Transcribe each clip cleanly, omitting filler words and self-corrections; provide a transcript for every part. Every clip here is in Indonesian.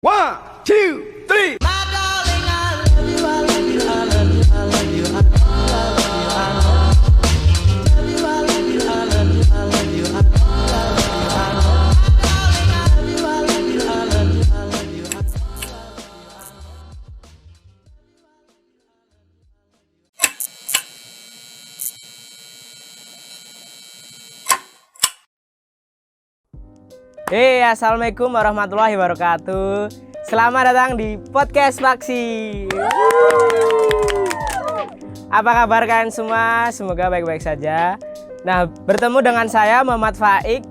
One, two, three. Assalamualaikum warahmatullahi wabarakatuh. Selamat datang di podcast Faksi. Apa kabar kalian semua? Semoga baik-baik saja. Nah, bertemu dengan saya Muhammad Faik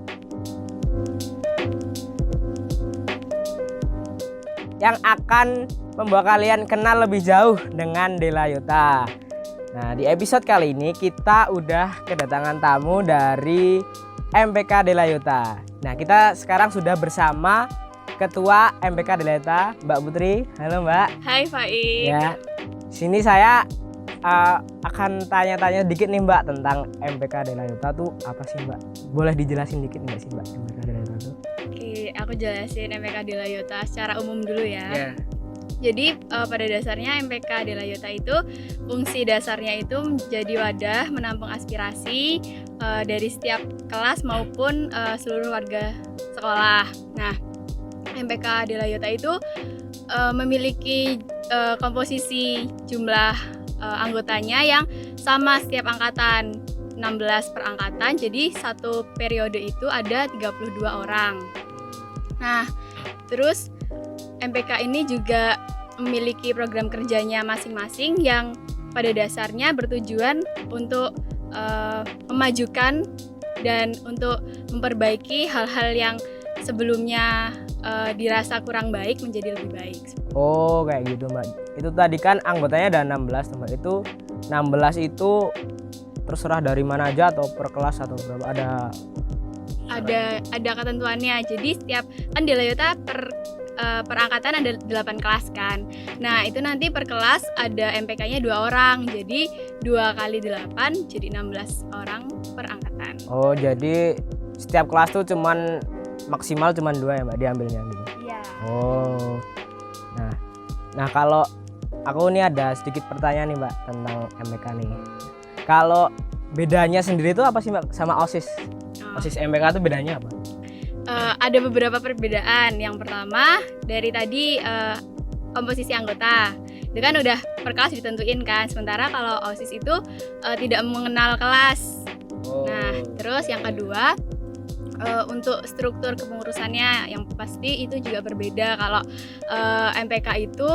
yang akan membawa kalian kenal lebih jauh dengan Delayota. Nah, di episode kali ini kita udah kedatangan tamu dari MPK Delayota. Nah, kita sekarang sudah bersama Ketua MPK Delayota, Mbak Putri. Halo, Mbak. Hai, Faik. Ya, sini saya akan tanya-tanya dikit nih, Mbak, tentang MPK Delayota tuh apa sih, Mbak? Boleh dijelasin dikit nggak sih, Mbak, MPK Delayota tuh? Oke, aku jelasin MPK Delayota secara umum dulu ya. Yeah. Jadi pada dasarnya MPK Delayota itu fungsi dasarnya itu menjadi wadah menampung aspirasi dari setiap kelas maupun seluruh warga sekolah. Nah, MPK Delayota itu memiliki komposisi jumlah anggotanya yang sama setiap angkatan, 16 per angkatan. Jadi satu periode itu ada 32 orang. Nah, terus MPK ini juga memiliki program kerjanya masing-masing yang pada dasarnya bertujuan untuk memajukan dan untuk memperbaiki hal-hal yang sebelumnya dirasa kurang baik menjadi lebih baik. Oh, kayak gitu, Mbak. Itu tadi kan anggotanya ada 16, Mbak. Itu 16 itu terserah dari mana aja atau per kelas atau berapa? Ada ketentuannya. Jadi setiap kan Delayota per angkatan ada 8 kelas kan. Nah, itu nanti per kelas ada MPK-nya 2 orang. Jadi 2 kali 8 jadi 16 orang per angkatan. Oh, jadi setiap kelas tuh maksimal cuman 2 ya, Mbak, diambilnya gitu. Iya. Oh. Nah, kalau aku nih ada sedikit pertanyaan nih, Mbak, tentang MPK nih. Kalau bedanya sendiri itu apa sih, Mbak, sama OSIS? OSIS MPK itu bedanya apa? Ada beberapa perbedaan. Yang pertama dari tadi komposisi anggota. Itu kan udah per kelas ditentuin kan. Sementara kalau OSIS itu tidak mengenal kelas. Oh. Nah, terus yang kedua untuk struktur kepengurusannya yang pasti itu juga berbeda. Kalau MPK itu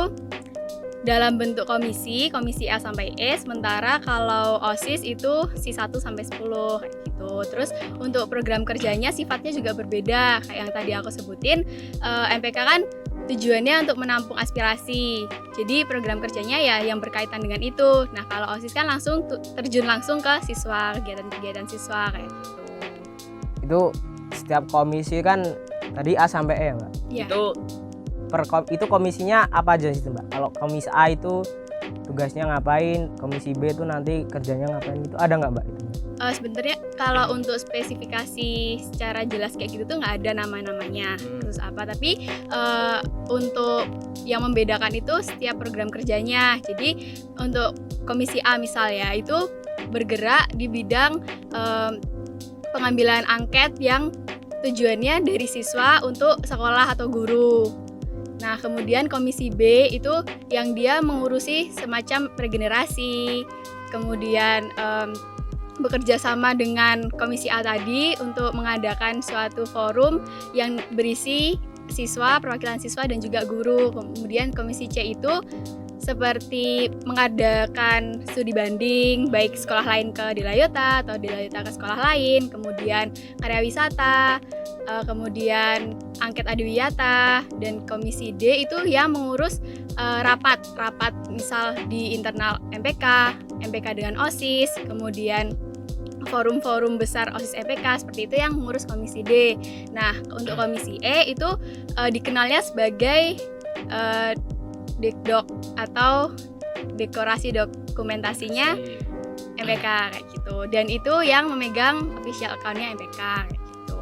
dalam bentuk komisi A sampai E, sementara kalau OSIS itu si 1 sampai 10 kayak gitu. Terus untuk program kerjanya sifatnya juga berbeda. Kayak yang tadi aku sebutin, MPK kan tujuannya untuk menampung aspirasi. Jadi program kerjanya ya yang berkaitan dengan itu. Nah, kalau OSIS kan langsung terjun langsung ke siswa, kegiatan-kegiatan siswa kayak gitu. Itu setiap komisi kan tadi A sampai E ya, Mbak? Ya. Itu komisinya apa aja sih, Mbak? Kalau komisi A itu tugasnya ngapain, komisi B itu nanti kerjanya ngapain, itu ada nggak, Mbak? Itu? Sebenarnya kalau untuk spesifikasi secara jelas kayak gitu tuh nggak ada nama-namanya terus apa, tapi untuk yang membedakan itu setiap program kerjanya. Jadi untuk komisi A misal ya, itu bergerak di bidang pengambilan angket yang tujuannya dari siswa untuk sekolah atau guru. Nah, kemudian komisi B itu yang dia mengurusi semacam regenerasi, kemudian bekerja sama dengan komisi A tadi untuk mengadakan suatu forum yang berisi siswa, perwakilan siswa dan juga guru. Kemudian komisi C itu seperti mengadakan studi banding baik sekolah lain ke Delayota atau Delayota ke sekolah lain, kemudian karya wisata, kemudian angket adiwiyata, dan komisi D itu yang mengurus rapat misal di internal MPK dengan OSIS, kemudian forum-forum besar OSIS MPK seperti itu yang mengurus komisi D. Nah, untuk komisi E itu dikenalnya sebagai Dekdok atau dekorasi dokumentasinya MPK kayak gitu. Dan itu yang memegang official account-nya MPK kayak gitu.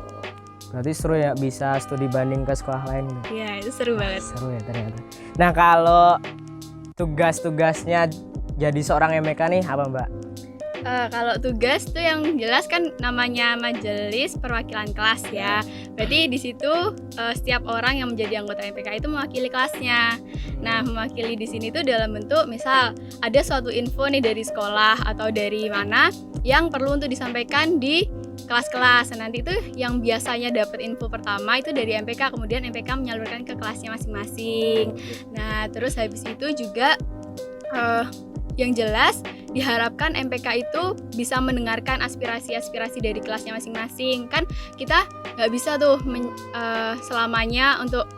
Berarti seru ya, bisa studi banding ke sekolah lain. Iya, itu seru banget. Seru ya ternyata. Nah, kalau tugas-tugasnya jadi seorang MBK nih apa, Mbak? Kalau tugas tuh yang jelas kan namanya majelis perwakilan kelas ya. Berarti di situ setiap orang yang menjadi anggota MPK itu mewakili kelasnya. Nah, mewakili di sini tuh dalam bentuk misal ada suatu info nih dari sekolah atau dari mana yang perlu untuk disampaikan di kelas-kelas. Nah, nanti itu yang biasanya dapat info pertama itu dari MPK, kemudian MPK menyalurkan ke kelasnya masing-masing. Nah, terus habis itu juga yang jelas diharapkan MPK itu bisa mendengarkan aspirasi-aspirasi dari kelasnya masing-masing. Kan kita nggak bisa tuh selamanya untuk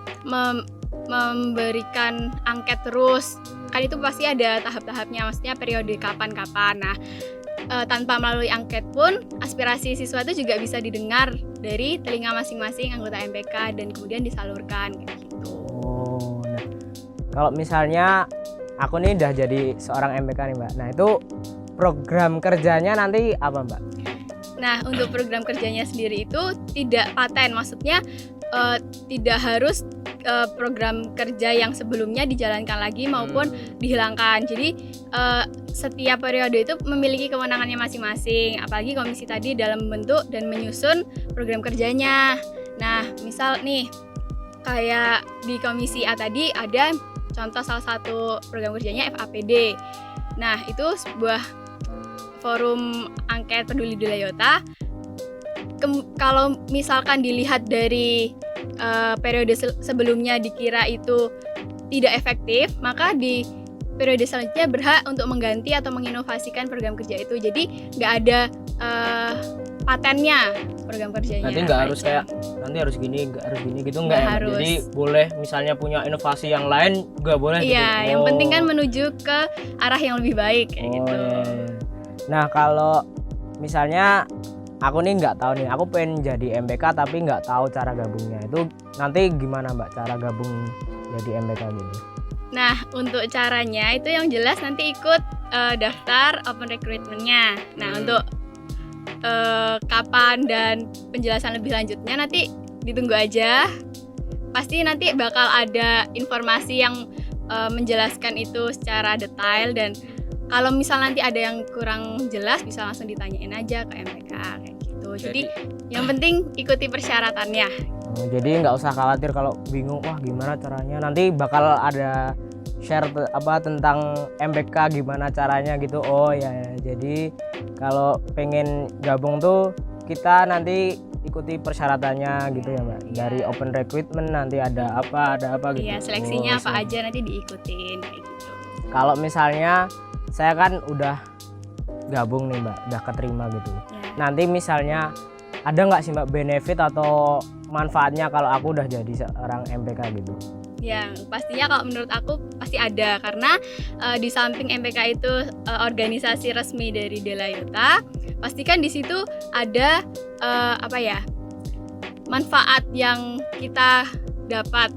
memberikan angket terus. Kan itu pasti ada tahap-tahapnya, maksudnya periode kapan-kapan. Nah, tanpa melalui angket pun aspirasi siswa itu juga bisa didengar dari telinga masing-masing anggota MPK dan kemudian disalurkan kayak gitu. Oh, nah kalau misalnya aku nih udah jadi seorang MPK nih, Mbak. Nah, itu program kerjanya nanti apa, Mbak? Nah, untuk program kerjanya sendiri itu tidak paten, maksudnya tidak harus program kerja yang sebelumnya dijalankan lagi maupun dihilangkan. Jadi setiap periode itu memiliki kewenangannya masing-masing. Apalagi komisi tadi dalam membentuk dan menyusun program kerjanya. Nah, misal nih kayak di komisi A tadi ada contoh salah satu program kerjanya FAPD. Nah, itu sebuah forum angket peduli Delayota. Kalau misalkan dilihat dari periode sebelumnya dikira itu tidak efektif, maka di periode selanjutnya berhak untuk mengganti atau menginovasikan program kerja itu. Jadi nggak ada patennya program kerjanya. Nanti nggak harus kayak nanti harus gini, nggak harus gini gitu, nggak ya? harus. Jadi boleh misalnya punya inovasi yang lain nggak boleh gitu. Iya, yang penting kan menuju ke arah yang lebih baik kayak gitu. Iya. Nah, kalau misalnya aku nih nggak tahu nih, aku pengen jadi MPK tapi nggak tahu cara gabungnya. Itu nanti gimana, Mbak, cara gabung jadi MPK gitu? Nah, untuk caranya itu yang jelas nanti ikut daftar open recruitment-nya. Nah, untuk kapan dan penjelasan lebih lanjutnya nanti ditunggu aja. Pasti nanti bakal ada informasi yang menjelaskan itu secara detail, dan kalau misal nanti ada yang kurang jelas bisa langsung ditanyain aja ke MPK kayak gitu. Jadi yang penting ikuti persyaratannya. Jadi nggak usah khawatir kalau bingung, wah gimana caranya. Nanti bakal ada share tentang MPK gimana caranya gitu. Oh ya, jadi kalau pengen gabung tuh kita nanti ikuti persyaratannya gitu ya, Mbak. Dari open recruitment nanti ada apa gitu. Iya, seleksinya apa aja nanti diikutin kayak gitu. Kalau misalnya saya kan udah gabung nih, Mbak, udah keterima gitu. Ya. Nanti misalnya ada nggak sih, Mbak, benefit atau manfaatnya kalau aku udah jadi seorang MPK gitu? Yang pastinya kalau menurut aku pasti ada, karena di samping MPK itu organisasi resmi dari Delayota, pastikan di situ ada manfaat yang kita dapat.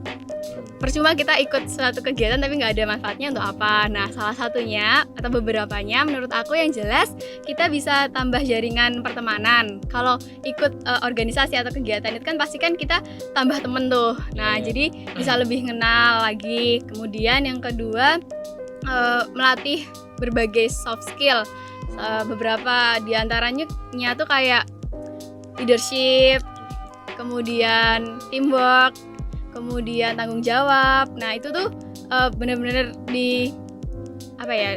Percuma kita ikut suatu kegiatan tapi nggak ada manfaatnya untuk apa. Nah, salah satunya atau beberapanya menurut aku yang jelas kita bisa tambah jaringan pertemanan. Kalau ikut organisasi atau kegiatan itu kan pasti kan kita tambah temen tuh. Nah, jadi bisa lebih kenal lagi. Kemudian yang kedua melatih berbagai soft skill. Beberapa diantaranya tuh kayak leadership, kemudian teamwork, kemudian tanggung jawab. Nah, itu tuh benar-benar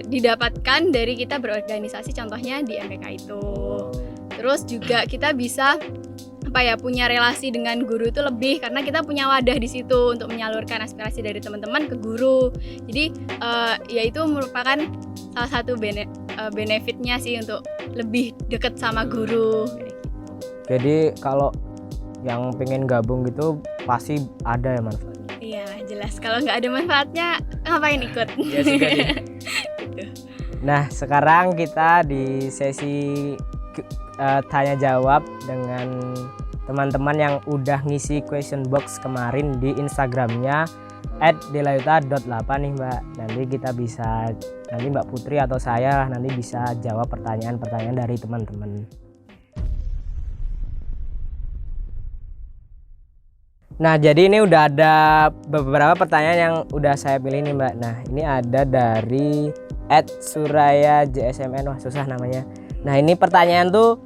didapatkan dari kita berorganisasi, contohnya di MPK itu. Terus juga kita bisa punya relasi dengan guru itu lebih, karena kita punya wadah di situ untuk menyalurkan aspirasi dari teman-teman ke guru. Jadi ya itu merupakan salah satu benefitnya sih untuk lebih dekat sama guru. Jadi kalau yang pengen gabung gitu pasti ada ya manfaatnya. Iya, jelas. Kalau nggak ada manfaatnya ngapain ikut? Iya sih, gitu. Nah, sekarang kita di sesi tanya jawab dengan teman-teman yang udah ngisi question box kemarin di Instagramnya @delayota.8 nih, Mbak. Nanti Mbak Putri atau saya nanti bisa jawab pertanyaan-pertanyaan dari teman-teman. Nah, jadi ini udah ada beberapa pertanyaan yang udah saya pilih nih, Mbak. Nah, ini ada dari @suraya_jsmn. Wah, susah namanya. Nah, ini pertanyaan tuh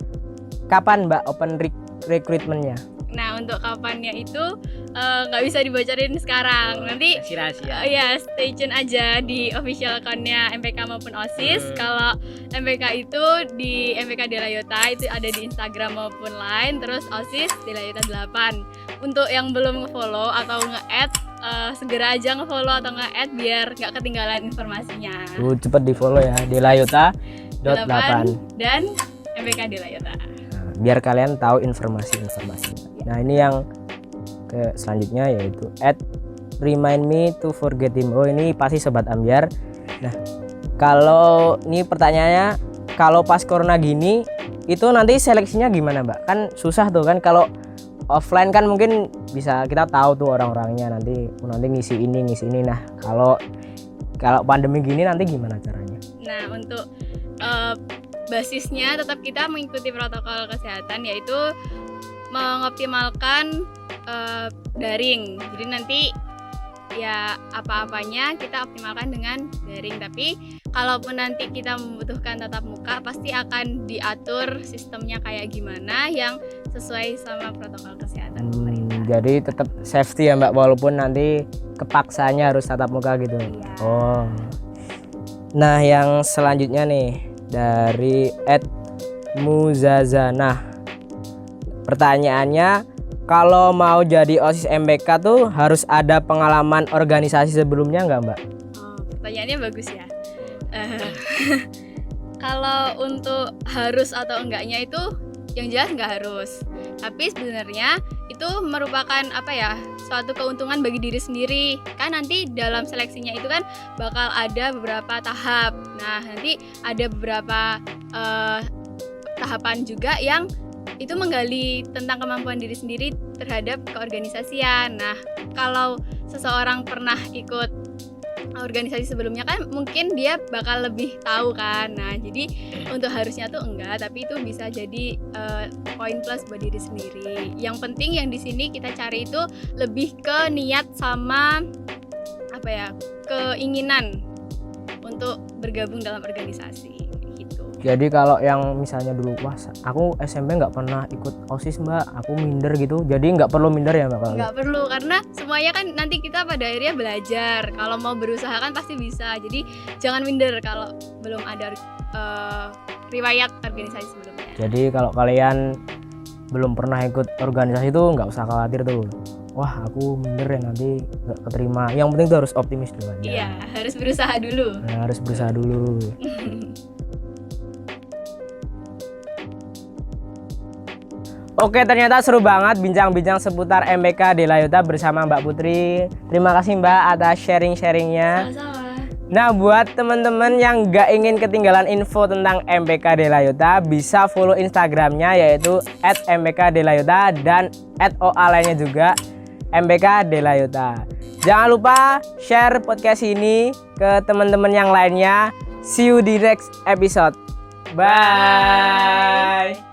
kapan, Mbak, open recruitment-nya? Nah, untuk kapannya itu nggak bisa dibocorin sekarang. Nanti Rahasia. ya stay tune aja di official account-nya MPK maupun OSIS. Kalau MPK itu di MPK Delayota itu ada di Instagram maupun Line, terus OSIS Delayota 8. Untuk yang belum nge-follow atau nge-add segera aja nge-follow atau nge-add biar nggak ketinggalan informasinya. Tuh, cepet di-follow ya, Delayota.8 dan MPK Delayota. Nah, biar kalian tahu informasi-informasinya. Nah, ini yang ke selanjutnya yaitu @remind me to forget him. Oh, ini pasti sobat Ambyar. Nah, kalau ini pertanyaannya, kalau pas corona gini itu nanti seleksinya gimana, Mbak? Kan susah tuh kan, kalau offline kan mungkin bisa kita tahu tuh orang-orangnya, nanti ngisi ini. Nah, kalau pandemi gini nanti gimana caranya? Nah, untuk basisnya tetap kita mengikuti protokol kesehatan, yaitu mengoptimalkan daring. Jadi nanti ya apa-apanya kita optimalkan dengan daring. Tapi kalaupun nanti kita membutuhkan tatap muka, pasti akan diatur sistemnya kayak gimana yang sesuai sama protokol kesehatan pemerintah. Jadi tetap safety ya, Mbak, walaupun nanti kepaksanya harus tatap muka gitu. Iya. Oh. Nah, yang selanjutnya nih dari @muzazanah. Pertanyaannya, kalau mau jadi OSIS MPK tuh harus ada pengalaman organisasi sebelumnya nggak, Mbak? Oh, pertanyaannya bagus ya. Kalau untuk harus atau enggaknya itu yang jelas nggak harus. Tapi sebenarnya itu merupakan suatu keuntungan bagi diri sendiri. Kan nanti dalam seleksinya itu kan bakal ada beberapa tahap. Nah, nanti ada beberapa tahapan juga yang itu menggali tentang kemampuan diri sendiri terhadap keorganisasian. Nah, kalau seseorang pernah ikut organisasi sebelumnya kan mungkin dia bakal lebih tahu kan. Nah, jadi untuk harusnya tuh enggak, tapi itu bisa jadi poin plus buat diri sendiri. Yang penting yang di sini kita cari itu lebih ke niat sama keinginan untuk bergabung dalam organisasi. Jadi kalau yang misalnya dulu, wah aku SMP nggak pernah ikut OSIS, Mbak, aku minder gitu, jadi nggak perlu minder ya, Mbak? Nggak perlu, karena semuanya kan nanti kita pada akhirnya belajar. Kalau mau berusaha kan pasti bisa, jadi jangan minder kalau belum ada riwayat organisasi sebelumnya. Jadi kalau kalian belum pernah ikut organisasi tuh nggak usah khawatir tuh, wah aku minder ya nanti nggak keterima. Yang penting tuh harus optimis dulu aja. Iya, harus berusaha dulu. Nah, harus berusaha dulu. Oke, ternyata seru banget bincang-bincang seputar MPK Delayota bersama Mbak Putri. Terima kasih, Mbak, atas sharing-sharingnya. Sama-sama. Nah, buat teman-teman yang nggak ingin ketinggalan info tentang MPK Delayota, bisa follow Instagramnya yaitu @mpkdelayota dan @oa lainnya juga MPK Delayota. Jangan lupa share podcast ini ke teman-teman yang lainnya. See you di next episode. Bye.